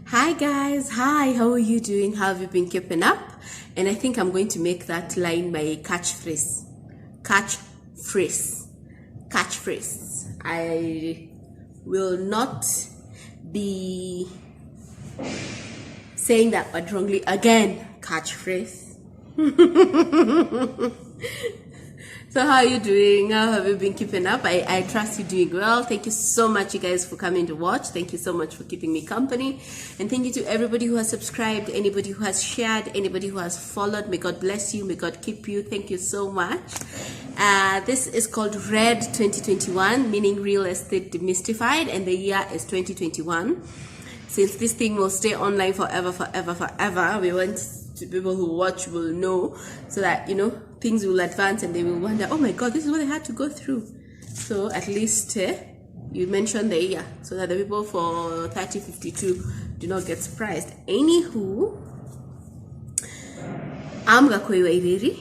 Hi guys, hi, how are you doing? How have you been keeping up? And I think I'm going to make that line my catchphrase. Catchphrase. I will not be saying that word wrongly again. Catchphrase. So how are you doing? How have you been keeping up? I trust you're doing well. Thank you so much, you guys, for coming to watch. Thank you so much for keeping me company. And thank you to everybody who has subscribed, anybody who has shared, anybody who has followed. May God bless you. May God keep you. Thank you so much. This is called Red 2021, meaning Real Estate Demystified, and the year is 2021. Since this thing will stay online forever, we want people who watch will know, so that things will advance and they will wonder, oh my god, this is what they had to go through. So at least you mentioned the year, so that the people for 3052 do not get surprised. Anywho, I'm Gakui Waireri,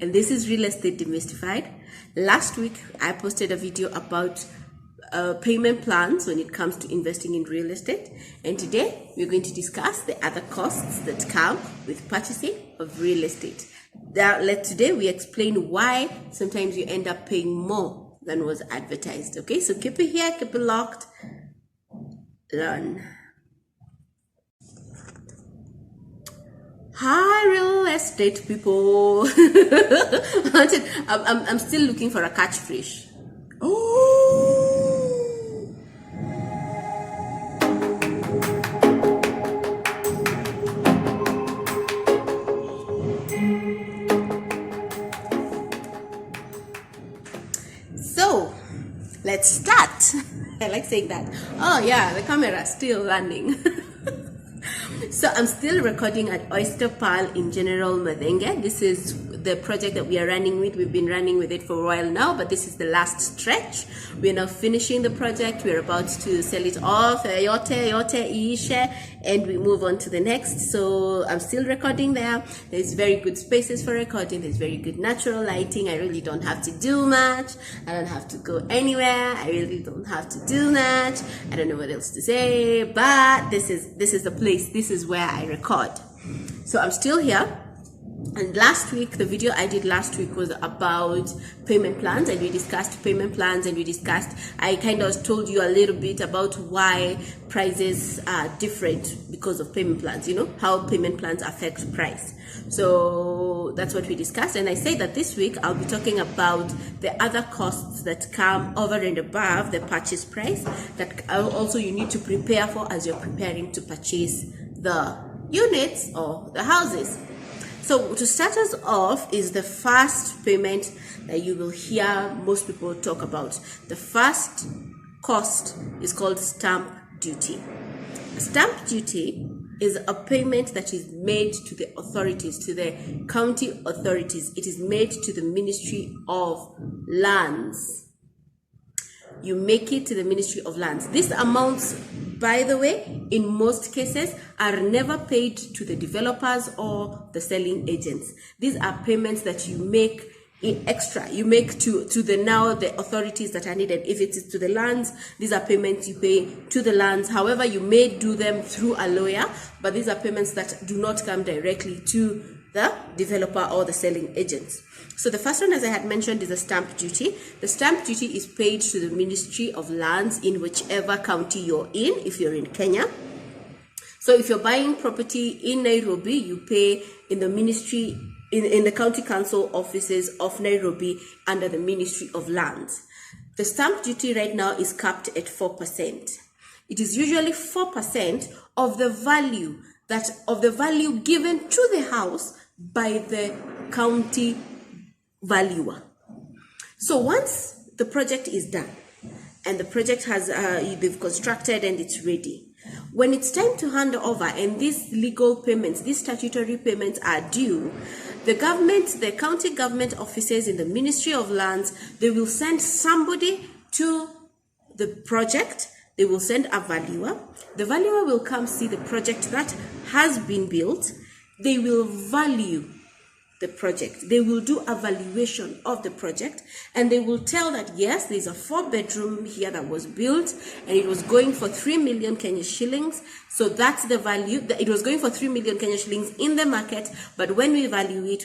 and this is Real Estate Demystified. Last week I posted a video about payment plans when it comes to investing in real estate, and today we're going to discuss the other costs that come with purchasing of real estate. Today we explain why sometimes you end up paying more than was advertised. Okay, so keep it here, keep it locked, learn. Hi real estate people. I'm still looking for a catchphrase. Oh, so let's start. I like saying that. Oh yeah, the camera is still running. So I'm still recording at Oyster Pearl in General Madenge. This is the project that we are running with. We've been running with it for a while now, but this is the last stretch. We are now finishing the project. We're about to sell it off, and we move on to the next. So I'm still recording there. There's very good spaces for recording. There's very good natural lighting. I really don't have to do much. I don't have to go anywhere. I really don't have to do much. I don't know what else to say, but this is the place. This is where I record. So I'm still here. And last week, the video I did last week was about payment plans, and we discussed payment plans, and I kind of told you a little bit about why prices are different because of payment plans, how payment plans affect price. So that's what we discussed, and I say that this week I'll be talking about the other costs that come over and above the purchase price that also you need to prepare for as you're preparing to purchase the units or the houses. So to start us off is the first payment that you will hear most people talk about. The first cost is called stamp duty. Stamp duty is a payment that is made to the authorities, to the county authorities. It is made to the Ministry of Lands. You make it to the Ministry of Lands. These amounts, by the way, in most cases are never paid to the developers or the selling agents. These are payments that you make in extra. You make to the authorities that are needed. If it is to the lands, these are payments you pay to the lands. However, you may do them through a lawyer, but these are payments that do not come directly to the developer or the selling agents. So the first one, as I had mentioned, is the stamp duty. The stamp duty is paid to the Ministry of Lands in whichever county you're in, if you're in Kenya. So if you're buying property in Nairobi, you pay in the ministry, in the county council offices of Nairobi under the Ministry of Lands. The stamp duty right now is capped at 4%. It is usually 4% of the value given to the house by the county valuer. So once the project is done and the project has they've constructed and it's ready, when it's time to hand over and these legal payments, these statutory payments are due, the county government offices in the Ministry of Lands, they will send somebody to the project. They will send a valuer. The valuer will come see the project that has been built. They will value the project. They will do a valuation of the project, and they will tell that yes, there's a 4-bedroom here that was built and it was going for 3 million Kenya shillings. So that's the value. It was going for 3 million Kenya shillings in the market, but when we value it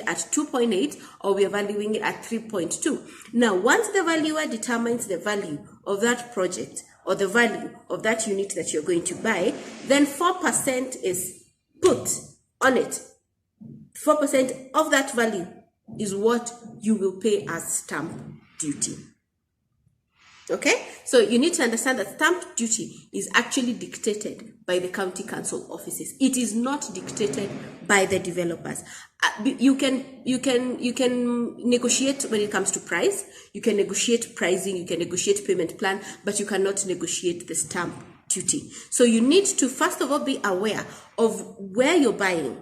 at 2.8, or we are valuing it at 3.2. Now, once the valuer determines the value of that project or the value of that unit that you're going to buy, then 4% is put on it. 4% of that value is what you will pay as stamp duty. Okay, so you need to understand that stamp duty is actually dictated by the county council offices. It is not dictated by the developers. You can negotiate when it comes to price. You can negotiate pricing. You can negotiate payment plan, but you cannot negotiate the stamp duty. So you need to first of all be aware of where you're buying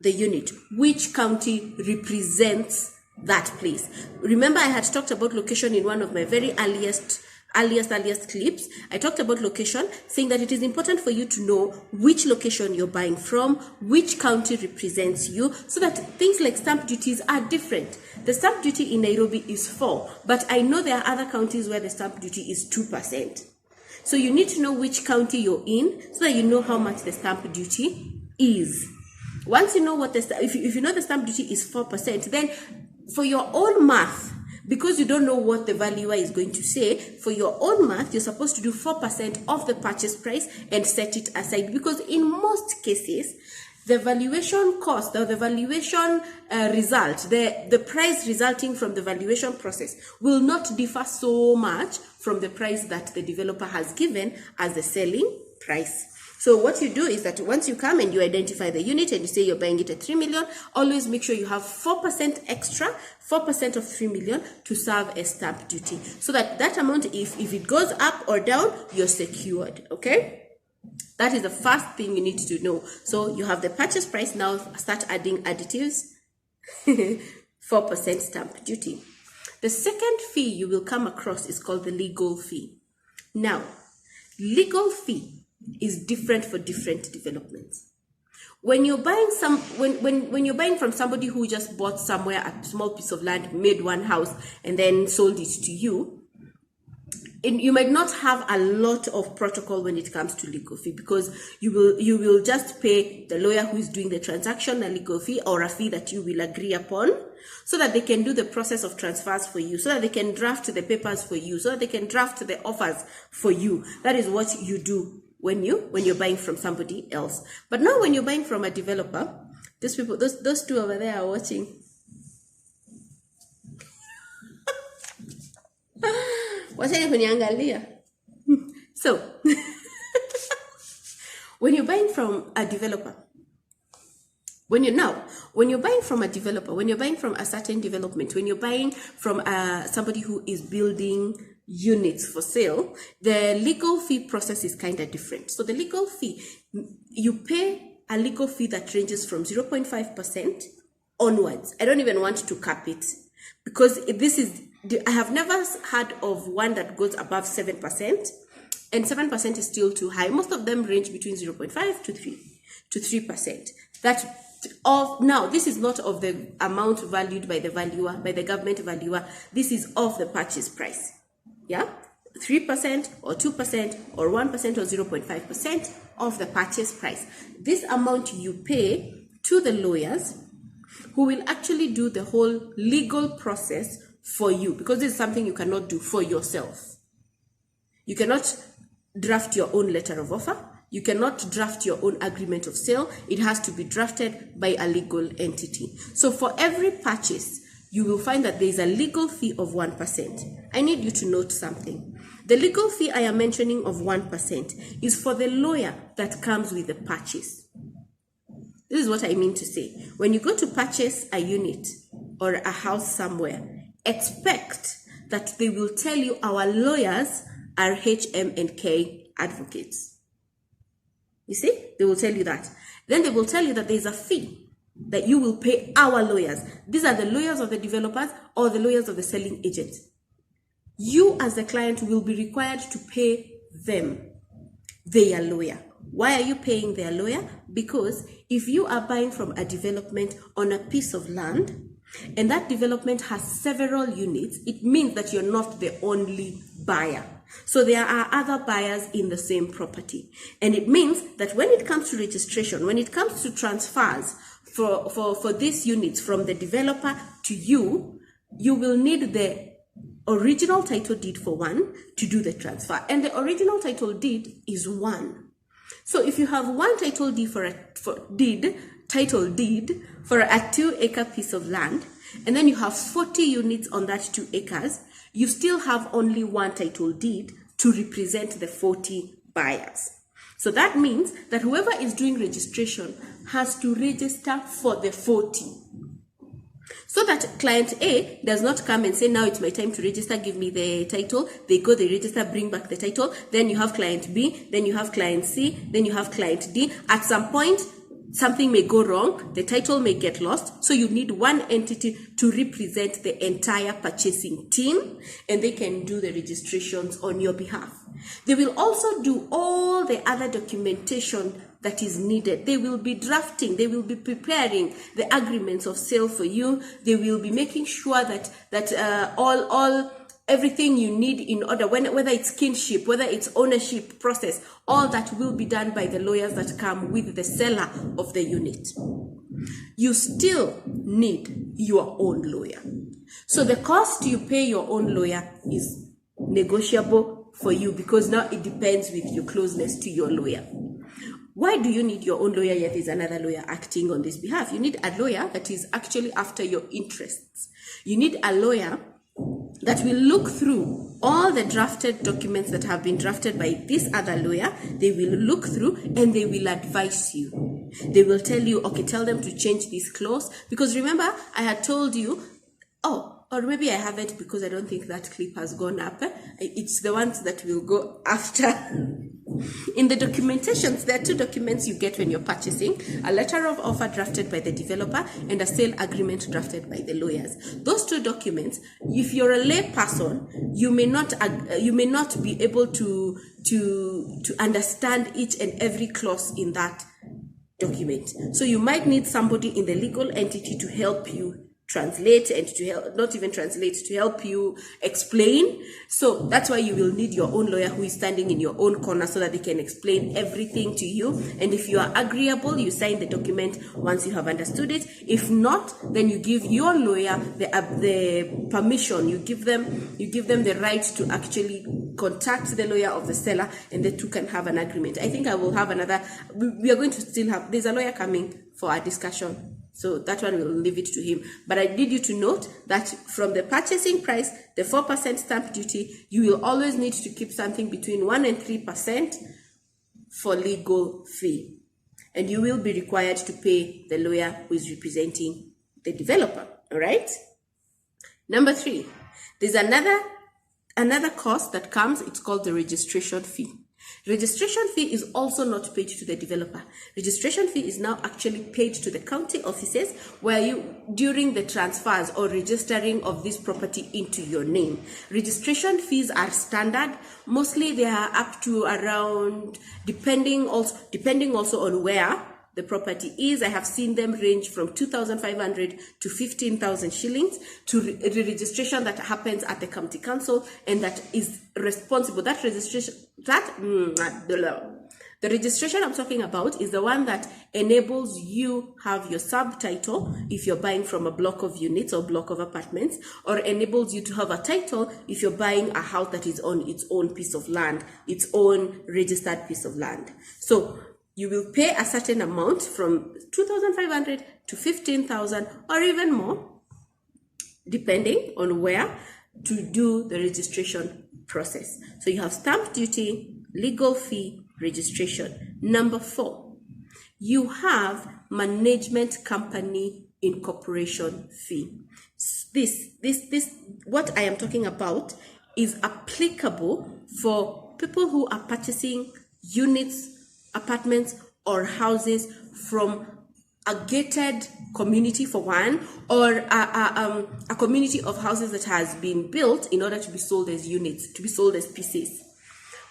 the unit, which county represents that place. Remember, I had talked about location in one of my very earliest clips. I talked about location, saying that it is important for you to know which location you're buying from, which county represents you, so that things like stamp duties are different. The stamp duty in Nairobi is 4%, but I know there are other counties where the stamp duty is 2%. So you need to know which county you're in so that you know how much the stamp duty is. Once you know what if you know the stamp duty is 4%, then for your own math, because you don't know what the valuer is going to say, for your own math, you're supposed to do 4% of the purchase price and set it aside. Because in most cases, the valuation cost or the valuation result, the price resulting from the valuation process will not differ so much from the price that the developer has given as the selling price. So what you do is that once you come and you identify the unit and you say you're buying it at 3 million, always make sure you have 4% extra, 4% of 3 million to serve as stamp duty. So that amount, if it goes up or down, you're secured, okay? That is the first thing you need to know. So you have the purchase price, now start adding additives, 4% stamp duty. The second fee you will come across is called the legal fee. Now, legal fee is different for different developments. When you're buying when you're buying from somebody who just bought somewhere a small piece of land, made one house, and then sold it to you, you might not have a lot of protocol when it comes to legal fee, because you will just pay the lawyer who is doing the transaction a legal fee or a fee that you will agree upon, so that they can do the process of transfers for you, so that they can draft the papers for you, so that they can draft the offers for you. That is what you do when you're buying from somebody else. But now when you're buying from a developer, those two over there are watching. So when you're buying from a developer, when you're buying from a certain development, when you're buying from somebody who is building units for sale, the legal fee process is kind of different. So the legal fee, you pay a legal fee that ranges from 0.5% onwards. I don't even want to cap it, because I have never heard of one that goes above 7%, and 7% is still too high. Most of them range between 0.5 to 3%. Now, this is not of the amount valued by the valuer, by the government valuer. This is of the purchase price. Yeah, 3% or 2% or 1% or 0.5% of the purchase price. This amount you pay to the lawyers who will actually do the whole legal process for you, because this is something you cannot do for yourself. You cannot draft your own letter of offer. You cannot draft your own agreement of sale. It has to be drafted by a legal entity. So for every purchase, you will find that there is a legal fee of 1%. I need you to note something. The legal fee I am mentioning of 1% is for the lawyer that comes with the purchase. This is what I mean to say. When you go to purchase a unit or a house somewhere, expect that they will tell you our lawyers are HM&K advocates. You see, they will tell you that. Then they will tell you that there is a fee that you will pay our lawyers. These are the lawyers of the developers or the lawyers of the selling agent. You as the client will be required to pay them, their lawyer. Why are you paying their lawyer? Because if you are buying from a development on a piece of land, and that development has several units, it means that you're not the only buyer. So there are other buyers in the same property. And it means that when it comes to registration, when it comes to transfers for these units from the developer to you, you will need the original title deed for one to do the transfer. And the original title deed is one. So if you have one title deed for a 2-acre piece of land, and then you have 40 units on that 2 acres, you still have only one title deed to represent the 40 buyers. So that means that whoever is doing registration has to register for the 40. So that client A does not come and say, now it's my time to register, give me the title. They go, they register, bring back the title. Then you have client B, then you have client C, then you have client D. At some point, something may go wrong, the title may get lost, so you need one entity to represent the entire purchasing team, and they can do the registrations on your behalf. They will also do all the other documentation that is needed. They will be drafting, they will be preparing the agreements of sale for you. They will be making sure that everything you need in order, whether it's kinship, whether it's ownership process, all that will be done by the lawyers that come with the seller of the unit. You still need your own lawyer. So the cost you pay your own lawyer is negotiable for you, because now it depends with your closeness to your lawyer. Why do you need your own lawyer yet there's another lawyer acting on this behalf? You need a lawyer that is actually after your interests. You need a lawyer that will look through all the drafted documents that have been drafted by this other lawyer. They will look through and they will advise you. They will tell you, okay, tell them to change this clause. Because remember, I had told you, or maybe I haven't, because I don't think that clip has gone up. It's the ones that will go after. In the documentations, there are 2 documents you get when you're purchasing: a letter of offer drafted by the developer and a sale agreement drafted by the lawyers. Those 2 documents, if you're a lay person, you may not be able to understand each and every clause in that document. So you might need somebody in the legal entity to help you translate, and to help, not even translate, to help you explain. So that's why you will need your own lawyer who is standing in your own corner, so that they can explain everything to you. And if you are agreeable, you sign the document once you have understood it. If not, then you give your lawyer the permission. You give them the right to actually contact the lawyer of the seller, and the 2 can have an agreement. I think I will have another. We are going to still have. There's a lawyer coming for our discussion, so that one will leave it to him. But I need you to note that from the purchasing price, the 4% stamp duty, you will always need to keep something between 1 and 3% for legal fee. And you will be required to pay the lawyer who is representing the developer, all right? Number 3, there's another cost that comes. It's called the registration fee. Registration fee is also not paid to the developer. Registration fee is now actually paid to the county offices, where you, during the transfers or registering of this property into your name. Registration fees are standard. Mostly they are up to around, depending also on where the property is. I have seen them range from 2,500 to 15,000 shillings to the registration that happens at the county council, and that is responsible. The registration I'm talking about is the one that enables you have your subtitle if you're buying from a block of units or block of apartments, or enables you to have a title if you're buying a house that is on its own piece of land, its own registered piece of land. So you will pay a certain amount from 2,500 to 15,000 or even more, depending on where, to do the registration process. So you have stamp duty, legal fee, registration. Number 4, you have management company incorporation fee. This what I am talking about is applicable for people who are purchasing units, apartments, or houses from a gated community for one, or a community of houses that has been built in order to be sold as units, to be sold as pieces.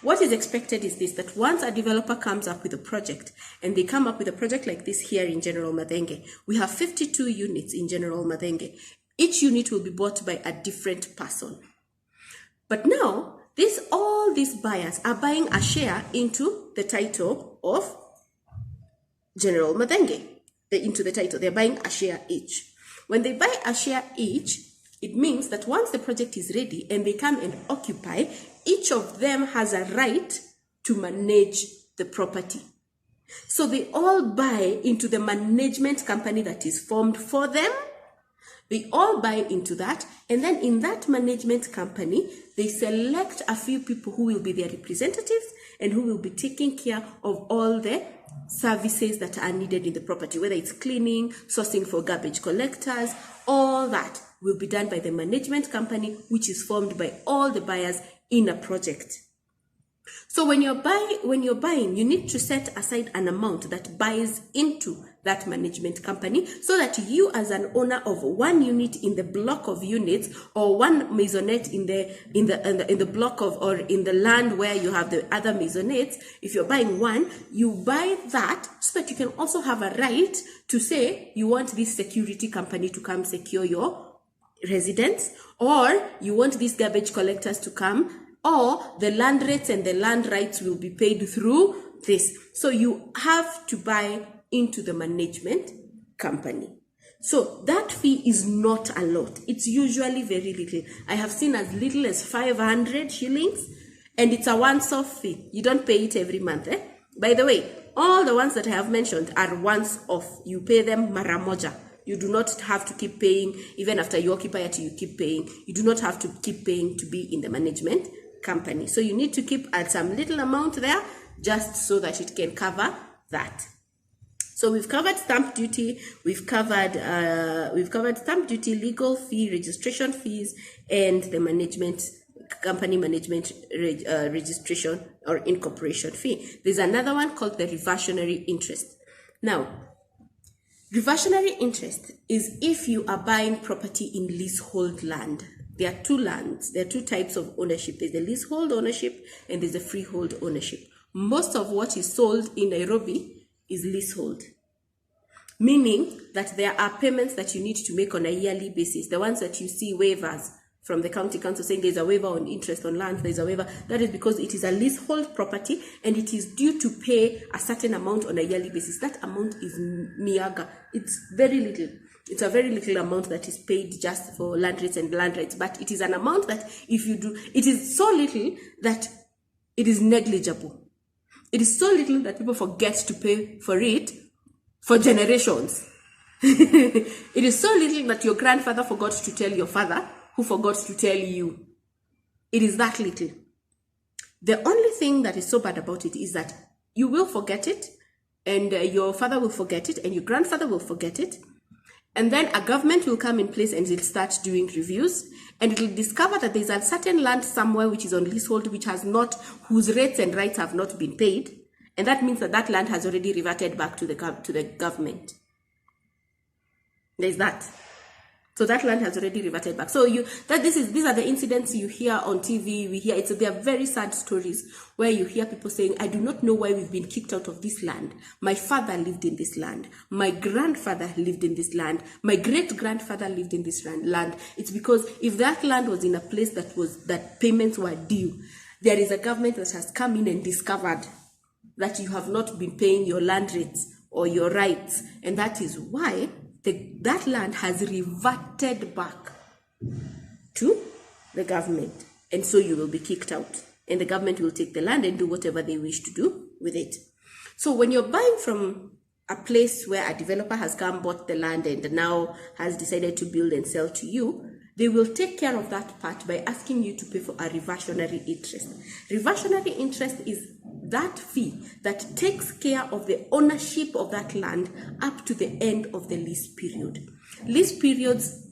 what is expected is this, that once a developer comes up with a project, and they come up with a project like this here in General Madenge, we have 52 units in General Madenge. Each unit will be bought by a different person. But now, all these buyers are buying a share into the title of General Madenge. Into the title, they're buying a share each. When they buy a share each, it means that once the project is ready and they come and occupy, each of them has a right to manage the property. So they all buy into the management company that is formed for them. They all buy into that, and then in that management company, they select a few people who will be their representatives and who will be taking care of all the services that are needed in the property, whether it's cleaning, sourcing for garbage collectors, all that will be done by the management company, which is formed by all the buyers in a project. So when you're buying, you need to set aside an amount that buys into that management company, so that you, as an owner of one unit in the block of units, or one maisonette in the block of, or in the land where you have the other maisonettes, if you're buying one, you buy that so that you can also have a right to say you want this security company to come secure your residence, or you want these garbage collectors to come, or the land rates and the land rights will be paid through this. So you have to buy into the management company. So that fee is not a lot. It's usually very little. I have seen as little as 500 shillings, and it's a once-off fee. You don't pay it every month. By the way, all the ones that I have mentioned are once-off. You pay them mara moja. You do not have to keep paying, even after you occupy it, you keep paying. You do not have to keep paying to be in the management company. So you need to keep at some little amount there, just so that it can cover that. So we've covered stamp duty, we've covered stamp duty, legal fee, registration fees, and the company management registration or incorporation fee. There's another one called the reversionary interest. Now, reversionary interest is if you are buying property in leasehold land. There are two lands, there are two types of ownership. There's the leasehold ownership and there's the freehold ownership. Most of what is sold in Nairobi is leasehold, meaning that there are payments that you need to make on a yearly basis. The ones that you see waivers from the county council saying there's a waiver on interest on land, there's a waiver, that is because it is a leasehold property and it is due to pay a certain amount on a yearly basis. That amount is miaga. It's very little. It's a very little amount that is paid just for land rates and land rights, but it is an amount that if you do, it is so little that it is negligible. It is so little that people forget to pay for it for generations. It is so little that your grandfather forgot to tell your father, who forgot to tell you. It is that little. The only thing that is so bad about it is that you will forget it, and your father will forget it, and your grandfather will forget it. And then a government will come in place and it'll start doing reviews, and it'll discover that there's a certain land somewhere which is on leasehold, whose rates and rights have not been paid. And that means that that land has already reverted back to the government. There's that. So that land has already reverted back. So these are the incidents you hear on TV. They are very sad stories where you hear people saying, I do not know why we've been kicked out of this land. My father lived in this land. My grandfather lived in this land. My great-grandfather lived in this land. It's because if that land was in a place that payments were due, there is a government that has come in and discovered that you have not been paying your land rates or your rights. And that is why that land has reverted back to the government. And so you will be kicked out. And the government will take the land and do whatever they wish to do with it. So when you're buying from a place where a developer has come, bought the land, and now has decided to build and sell to you, they will take care of that part by asking you to pay for a reversionary interest. Reversionary interest is that fee that takes care of the ownership of that land up to the end of the lease period. Lease periods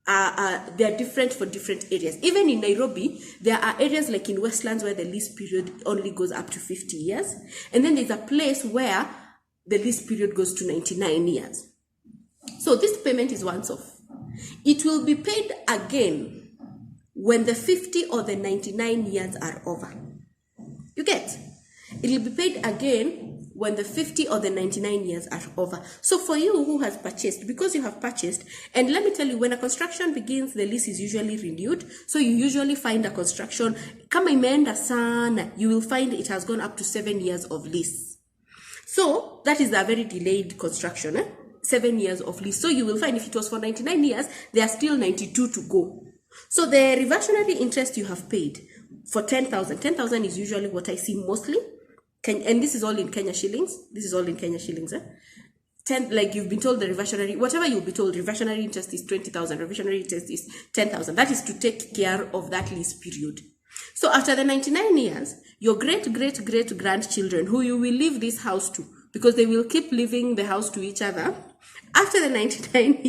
they're different for different areas. Even in Nairobi, there are areas like in Westlands where the lease period only goes up to 50 years. And then there's a place where the lease period goes to 99 years. So this payment is once off. It will be paid again when the 50 or the 99 years are over. You get? It'll be paid again when the 50 or the 99 years are over. So for you who has purchased, because you have purchased, and let me tell you, when a construction begins, the lease is usually renewed. So you usually find a construction, kama imeenda sana, you will find it has gone up to 7 years of lease. So that is a very delayed construction, 7 years of lease. So you will find if it was for 99 years, there are still 92 to go. So the reversionary interest you have paid for 10,000, 10,000 is usually what I see mostly. And this is all in Kenya shillings. This is all in Kenya shillings. 10, like you've been told the reversionary, whatever you'll be told, reversionary interest is 20,000, reversionary interest is 10,000. That is to take care of that lease period. So after the 99 years, your great-great-great-grandchildren, who you will leave this house to, because they will keep leaving the house to each other, after the 99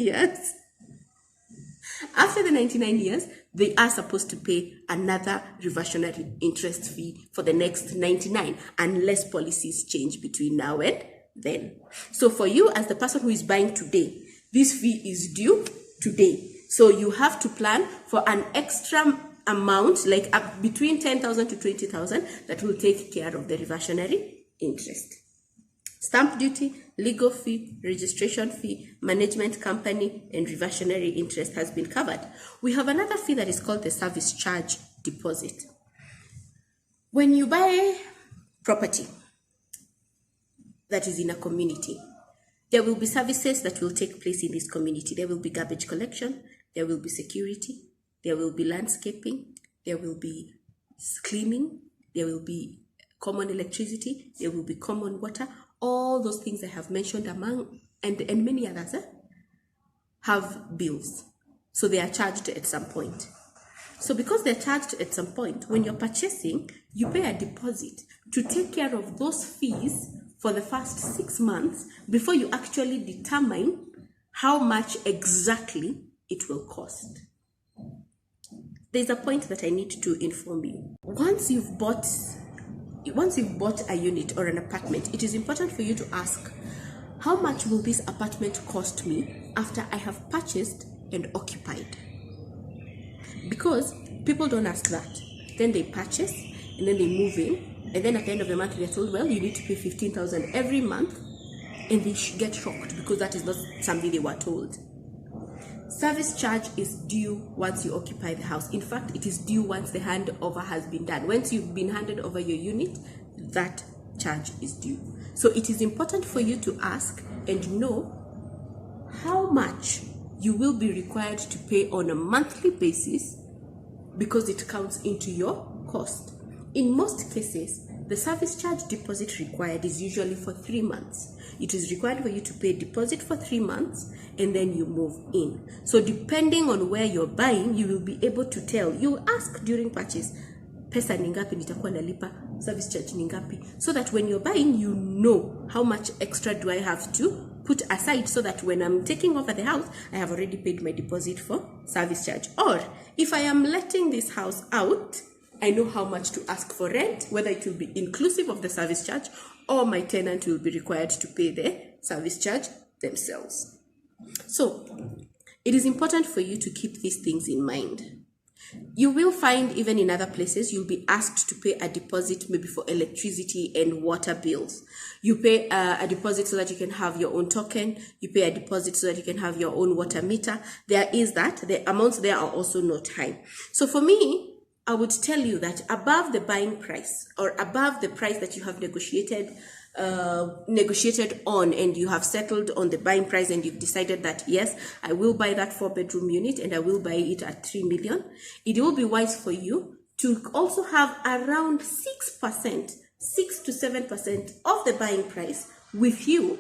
years, they are supposed to pay another reversionary interest fee for the next 99, unless policies change between now and then. So for you as the person who is buying today, this fee is due today. So you have to plan for an extra amount, like between 10,000 to 20,000, that will take care of the reversionary interest. Stamp duty, legal fee, registration fee, management company, and reversionary interest has been covered. We have another fee that is called the service charge deposit. When you buy property that is in a community, there will be services that will take place in this community. There will be garbage collection, there will be security, there will be landscaping, there will be cleaning, there will be common electricity, there will be common water. All those things I have mentioned among, and many others have bills. So they are charged at some point. So because they're charged at some point, when you're purchasing, you pay a deposit to take care of those fees for the first 6 months before you actually determine how much exactly it will cost. There's a point that I need to inform you. Once you've bought a unit or an apartment, it is important for you to ask, how much will this apartment cost me after I have purchased and occupied? Because people don't ask that. Then they purchase and then they move in, and then at the end of the month they're told, well, you need to pay 15,000 every month, and they get shocked because that is not something they were told. Service charge is due once you occupy the house. In fact, it is due once the handover has been done. Once you've been handed over your unit, that charge is due. So it is important for you to ask and know how much you will be required to pay on a monthly basis, because it counts into your cost. In most cases, the service charge deposit required is usually for 3 months. It is required for you to pay deposit for 3 months and then you move in. So depending on where you're buying, you will be able to tell. You ask during purchase, pesa ni ngapi nitakuwa nalipa, service charge ni ngapi, so that when you're buying, you know how much extra do I have to put aside, so that when I'm taking over the house, I have already paid my deposit for service charge. Or if I am letting this house out, I know how much to ask for rent, whether it will be inclusive of the service charge or my tenant will be required to pay the service charge themselves. So it is important for you to keep these things in mind. You will find even in other places, you'll be asked to pay a deposit maybe for electricity and water bills. You pay a deposit so that you can have your own token. You pay a deposit so that you can have your own water meter. There is that. The amounts there are also not high. So for me, I would tell you that above the buying price or above the price that you have negotiated on, and you have settled on the buying price, and you've decided that yes, I will buy that 4-bedroom unit and I will buy it at 3 million, it will be wise for you to also have around 6%, 6 to 7% of the buying price with you,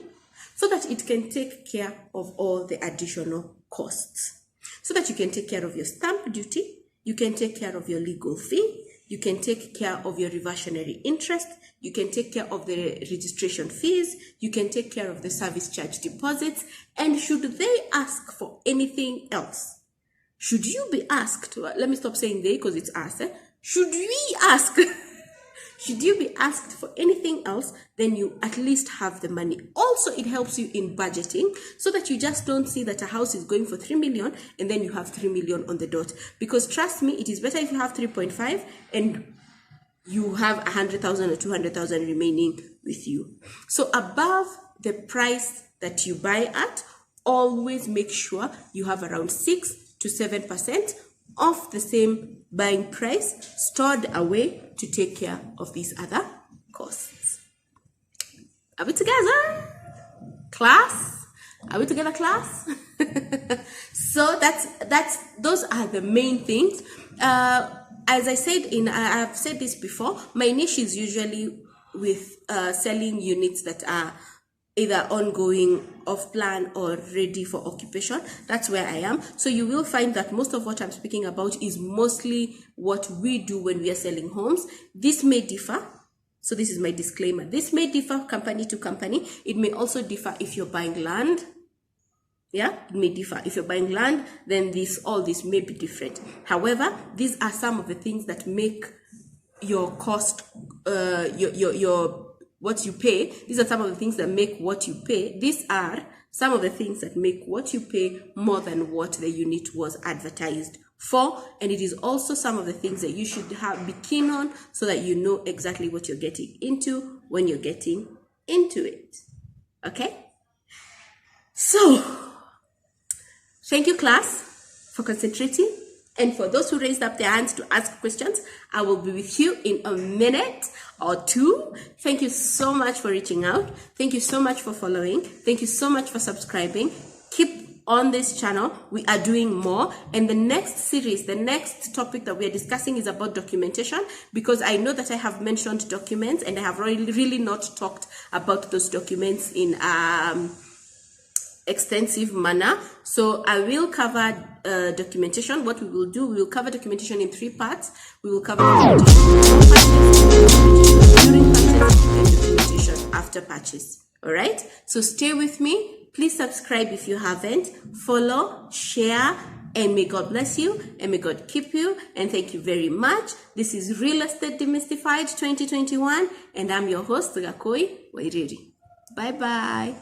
so that it can take care of all the additional costs, so that you can take care of your stamp duty, you can take care of your legal fee, you can take care of your reversionary interest, you can take care of the registration fees, you can take care of the service charge deposits, and should they ask for anything else, should you be asked, let me stop saying they because it's us, should we ask, should you be asked for anything else, then you at least have the money. Also, it helps you in budgeting, so that you just don't see that a house is going for 3 million and then you have 3 million on the dot. Because trust me, it is better if you have 3.5 and you have 100,000 or 200,000 remaining with you. So above the price that you buy at, always make sure you have around 6 to 7% of the same buying price stored away to take care of these other costs. Are we together, class? Are we together, class? So those are the main things. As I said, I've said this before, my niche is usually with selling units that are either ongoing, off plan, or ready for occupation. That's where I am. So you will find that most of what I'm speaking about is mostly what we do when we are selling homes. This may differ. So this is my disclaimer. This may differ company to company. It may also differ if you're buying land. Yeah, it may differ. If you're buying land, then all this may be different. However, these are some of the things that make your cost, what you pay. These are some of the things that make what you pay. These are some of the things that make what you pay more than what the unit was advertised for. And it is also some of the things that you should be keen on so that you know exactly what you're getting into when you're getting into it. Okay? So, thank you, class, for concentrating. And for those who raised up their hands to ask questions, I will be with you in a minute or two. Thank you so much for reaching out. Thank you so much for following. Thank you so much for subscribing. Keep on this channel. We are doing more. And the next series, the next topic that we are discussing is about documentation, because I know that I have mentioned documents and I have really not talked about those documents in extensive manner. So I will cover documentation. What we will do, we will cover documentation in 3 parts. We will cover documentation after purchase. All right, so stay with me. Please subscribe if you haven't. Follow, share, and may God bless you and may God keep you. And thank you very much. This is Real Estate Demystified 2021, and I'm your host, Gakui Waireri. Bye bye.